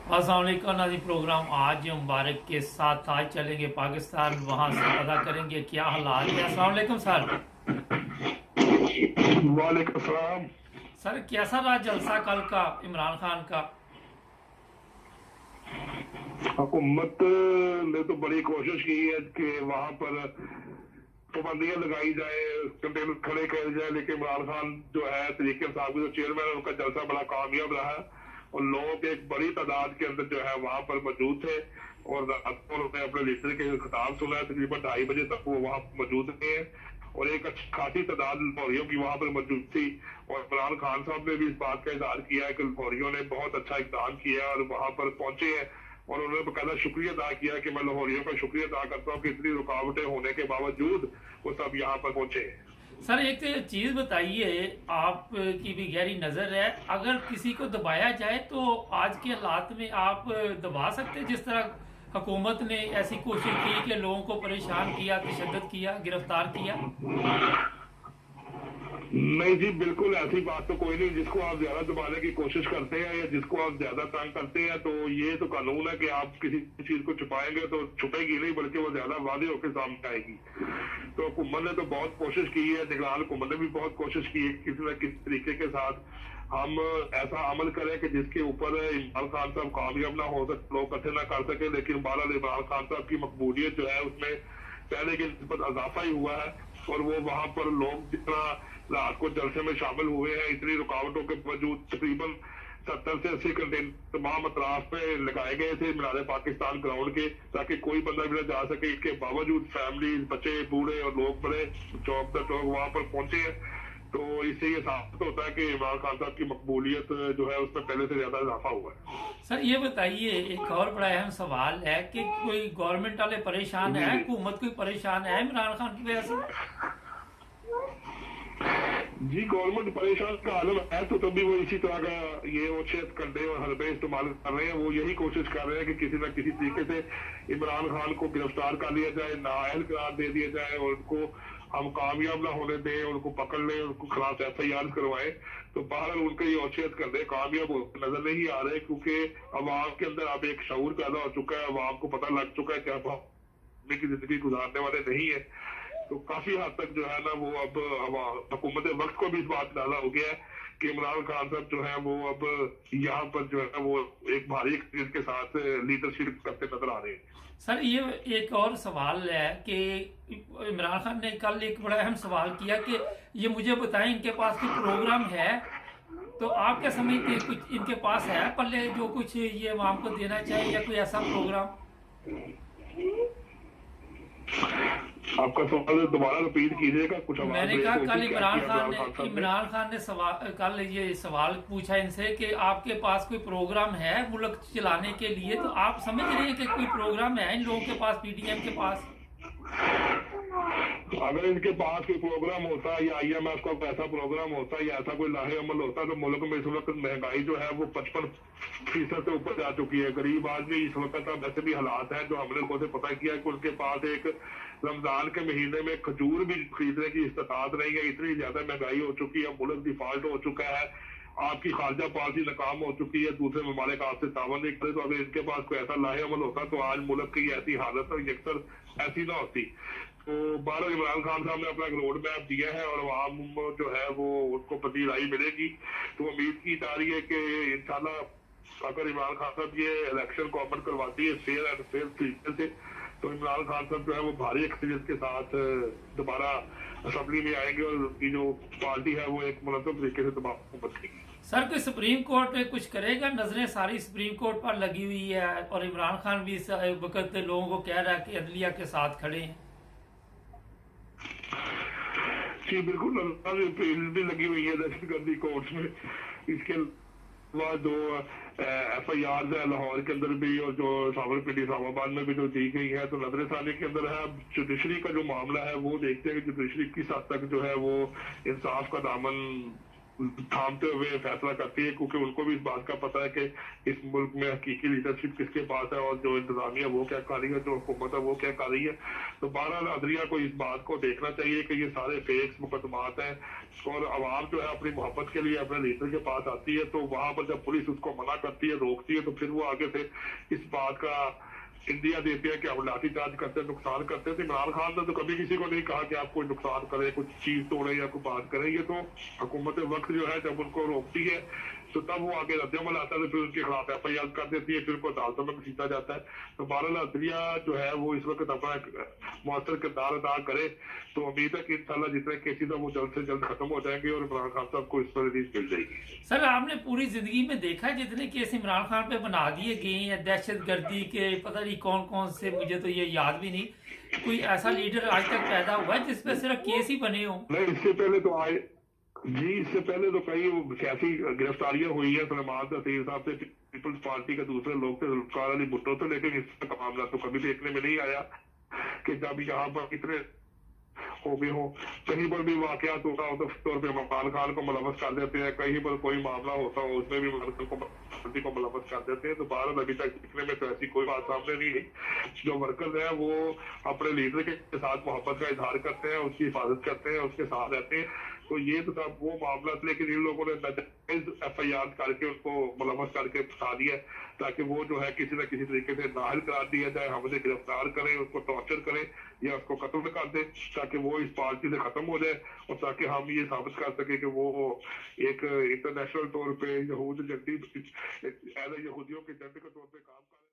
अस्सलामुअलैकुम नाज़रीन। प्रोग्राम आज मुबारक के साथ आज चलेंगे पाकिस्तान, वहाँ से पता करेंगे क्या हालात है। अस्सलामुअलैकुम सर। वालेकुम सलाम। सर कैसा रहा जलसा कल का इमरान खान का? हुकूमत ने तो बड़ी कोशिश की है कि वहां पर पाबंदियां लगाई जाए, कंटेनर खड़े किए जाए, लेकिन इमरान खान जो है तरीके इंसाफ के जो चेयरमैन है, उनका जलसा बड़ा कामयाब रहा और लोग एक बड़ी तादाद के अंदर जो है वहां पर मौजूद थे और रात को उन्होंने अपने लीडर के खिताब सुना है। तकरीबन 2:30 बजे तक वो वहां मौजूद थे और एक अच्छी खासी तादाद लाहौरियों की वहां पर मौजूद थी। और इमरान खान साहब ने भी इस बात का इजहार किया है कि लाहौरियों ने बहुत अच्छा इकदाम किया और वहां पर पहुंचे हैं और उन्होंने बकायदा शुक्रिया अदा किया कि मैं लाहौरियों का शुक्रिया अदा करता हूँ कि इतनी रुकावटें होने के बावजूद वो सब यहाँ पर पहुंचे हैं। सर एक चीज़ बताइए, आपकी भी गहरी नज़र है, अगर किसी को दबाया जाए तो आज के हालात में आप दबा सकते हैं? जिस तरह हुकूमत ने ऐसी कोशिश की कि लोगों को परेशान किया, तशद्दुद किया, गिरफ्तार किया। नहीं जी, बिल्कुल ऐसी बात तो कोई नहीं। जिसको आप ज्यादा दबाने की कोशिश करते हैं या जिसको आप ज्यादा तंग करते हैं, तो ये तो कानून है कि आप किसी चीज को छुपाएंगे तो छुपेगी नहीं, बल्कि वो ज्यादा वादे होकर सामने आएगी। तो हुकूमत ने तो बहुत कोशिश की है, निगरान हुकूमत ने भी बहुत कोशिश की है किसी न किसी तरीके के साथ हम ऐसा अमल करें कि जिसके ऊपर इमरान खान साहब कामयाब ना हो सके, लोग इकट्ठे ना कर सके। लेकिन बहरहाल इमरान खान साहब की मकबूलियत जो है उसमें पहले की निस्बत इजाफा ही हुआ है और वो वहां पर लोग जितना रात को जलसे में शामिल हुए हैं, इतनी रुकावटों के बावजूद तकरीबन 70 से 80 कंटेनर तमाम अतराफ पे लगाए गए थे मीनार पाकिस्तान ग्राउंड के, ताकि कोई बंदा भी ना जा सके। इसके बावजूद फैमिली, बच्चे, बूढ़े और लोग बड़े चौक दर चौक वहां पर पहुंचे हैं। तो इससे ये साबित होता है कि इमरान खान साहब की मकबूलियत जो है उसमें पहले से ज्यादा इजाफा हुआ है। सर ये बताइए, एक और बड़ा अहम सवाल है कि कोई गवर्नमेंट वाले परेशान जी है, जी हुकूमत कोई परेशान है इमरान खान की वजह से? जी, गवर्नमेंट परेशान का आलम है तो तभी वो इसी तरह का ये ओछेत कंडे और हरबे इस्तेमाल कर रहे हैं। वो यही कोशिश कर रहे हैं कि किसी न किसी तरीके से इमरान खान को गिरफ्तार कर लिया जाए, नाअहल करार दे दिया जाए और उनको हम कामयाब ना होने दें, उनको पकड़ लें, उनको खिलाफ FIR करवाएं। तो बहरहाल उनके ये औचियत करने कामयाब होते नजर नहीं आ रहे, क्योंकि अवाम के अंदर अब एक शऊर पैदा हो चुका है। अवाम को पता लग चुका है कि अब हम की जिंदगी गुजारने वाले नहीं है। तो काफी हद तक जो है ना वो अब हुकूमत वक्त को भी इस बात डाला हो गया है कि इमरान खान साहब जो है वो अब यहाँ पर जो है वो एक भारी एक्सपीरियंस के साथ लीडरशिप करते नजर आ रहे हैं। सर ये एक और सवाल है कि इमरान खान ने कल एक बड़ा अहम सवाल किया कि ये मुझे बताएं इनके पास कोई प्रोग्राम है? तो आप क्या समझते हैं, कुछ इनके पास है पल्ले जो कुछ ये आवाम को देना चाहिए या कोई ऐसा प्रोग्राम? आपका सवाल दोबारा रिपीट कीजिएगा, कुछ आवाज मैंने ब्रेक कहा हो कल गई। क्या इमरान किया खान इमरान ने खान साहब ने? इमरान खान ने सवाल कल ये सवाल पूछा इनसे कि आपके पास कोई प्रोग्राम है मुल्क चलाने के लिए? तो आप समझ रहे हैं कि कोई प्रोग्राम है इन लोगों के पास, PDM के पास? अगर इनके पास कोई प्रोग्राम होता या IMF का कोई ऐसा प्रोग्राम होता या ऐसा कोई लाहे अमल होता तो मुल्क में इस वक्त महंगाई जो है वो 55% से ऊपर जा चुकी है। गरीब आदमी इस वक्त अब ऐसे भी हालात हैं जो हमने खुद से पता किया कि उनके पास एक रमजान के महीने में खजूर भी खरीदने की इस्तात नहीं है। इतनी ज्यादा महंगाई हो चुकी है, मुल्क डिफॉल्ट हो चुका है, आपकी खारजा पॉलिसी नाकाम हो चुकी है, दूसरे ममालिक आपसे तावन नहीं करे। तो अगर इनके पास कोई ऐसा लाहे अमल होता तो आज मुल्क की ऐसी हालत और यकसर ऐसी ना होती। तो 12 इमरान खान साहब ने अपना एक रोड मैप दिया है और आवाम जो है वो उसको पजीराई मिलेगी। तो उम्मीद की जा रही है कि इंशाल्लाह अगर इमरान खान साहब ये इलेक्शन गवर्नमेंट करवाती है फेयर एंड फेयर तरीके से, तो इमरान खान साहब जो है वो भारी एक्सपीरियंस के साथ दोबारा असेंबली में आएंगे और उनकी जो पार्टी है वो एक मुनज़्ज़म तरीके से दबाव बनेगी। सर कोई सुप्रीम कोर्ट में कुछ करेगा? नजरें सारी सुप्रीम कोर्ट पर लगी हुई है और इमरान खान भी इस वक्त लोगों को कह रहा है कि अदलिया के साथ खड़े हैं। जी बिल्कुल, भी लगी हुई है दहशतगर्दी कोर्ट्स में। इसके अलावा जो FIR है लाहौर के अंदर भी और जो साबरपीटी इस्लामाबाद में भी जो दी गई है, तो नजर सानी के अंदर है। अब जुडिशरी का जो मामला है वो देखते हैं कि जुडिशरी किस हद तक जो है वो इंसाफ का दामन थामते हुए फैसला करती है, क्योंकि उनको भी इस बात का पता है कि इस मुल्क में हकीकी लीडरशिप किसके पास है और जो इंतजामिया वो क्या कर रही है, जो हुकूमत है वो क्या कर रही है। तो बहरहाल अदलिया को इस बात को देखना चाहिए कि ये सारे फेक्स मुकदमात हैं, और आवाम जो है अपनी मोहब्बत के लिए अपने लीडर के पास आती है, तो वहां पर जब पुलिस उसको मना करती है, रोकती है, तो फिर वो आगे से इस बात का इंडिया देती है कि हम लाठीचार्ज करते हैं, नुकसान करते हैं। तो इमरान खान ने तो कभी किसी को नहीं कहा कि आप कोई नुकसान करें, कुछ चीज तोड़े या कोई बात करें। ये तो हुकूमत वक्त जो है जब उनको रोकती है तो तब वो आगे रद्दमल आता है, फिर उनके खिलाफ FIR कर देती है, फिर उनको अदालतों में घसीटा जाता है। तो बहरहाल अदलिया जो है वो इस वक्त अपना मौसर किरदार अदा करे, तो उम्मीद है कि इंशाल्लाह जितने केसेज है वो जल्द से जल्द खत्म हो जाएंगे और इमरान खान साहब को इस पर रिलीज मिल जाएगी। सर आपने पूरी जिंदगी में देखा है जितने केस इमरान खान पे बना दिए गए हैं दहशत गर्दी के, पता नहीं कौन कौन से, मुझे तो ये याद भी नहीं, कोई ऐसा लीडर आज तक पैदा हुआ है जिसपे सिर्फ केस ही बने हो? नहीं, इससे पहले तो आए जी, इससे पहले तो कई सियासी गिरफ्तारियां हुई है सलमान तसीर साहब से, पीपल्स पार्टी के दूसरे लोग थे, जुल्फकार अली भुट्टो थे, लेकिन इसका मामला तो कभी देखने में नहीं आया कि जब यहाँ पर इतने हो गए हो। कहीं पर भी वाकयात होता हो तो तौर पर इमरान खान को मुलवस कर देते हैं, कहीं पर कोई मामला होता हो उसमें भी इमरान खान को मुलवस कर देते हैं। तो भारत अभी तक दिखने में तो ऐसी कोई बात सामने नहीं है। जो वर्कर्स हैं वो अपने लीडर के साथ मोहब्बत का इजहार करते हैं, उसकी हिफाजत करते हैं, उसके साथ रहते हैं। तो ये तो सब वो मामला, लेकिन इन लोगों ने नाजायज FIR करके उनको मुलवस करके फंसा दिया, ताकि वो जो है किसी न किसी तरीके से नाहल करार दिया जाए, हमसे गिरफ्तार करें, उसको टॉर्चर करें या उसको कत्ल कर दें, ताकि वो इस पार्टी से खत्म हो जाए, और ताकि हम ये साबित कर सके कि वो एक इंटरनेशनल तौर पे यहूदियों के एजेंट के तौर पे काम कर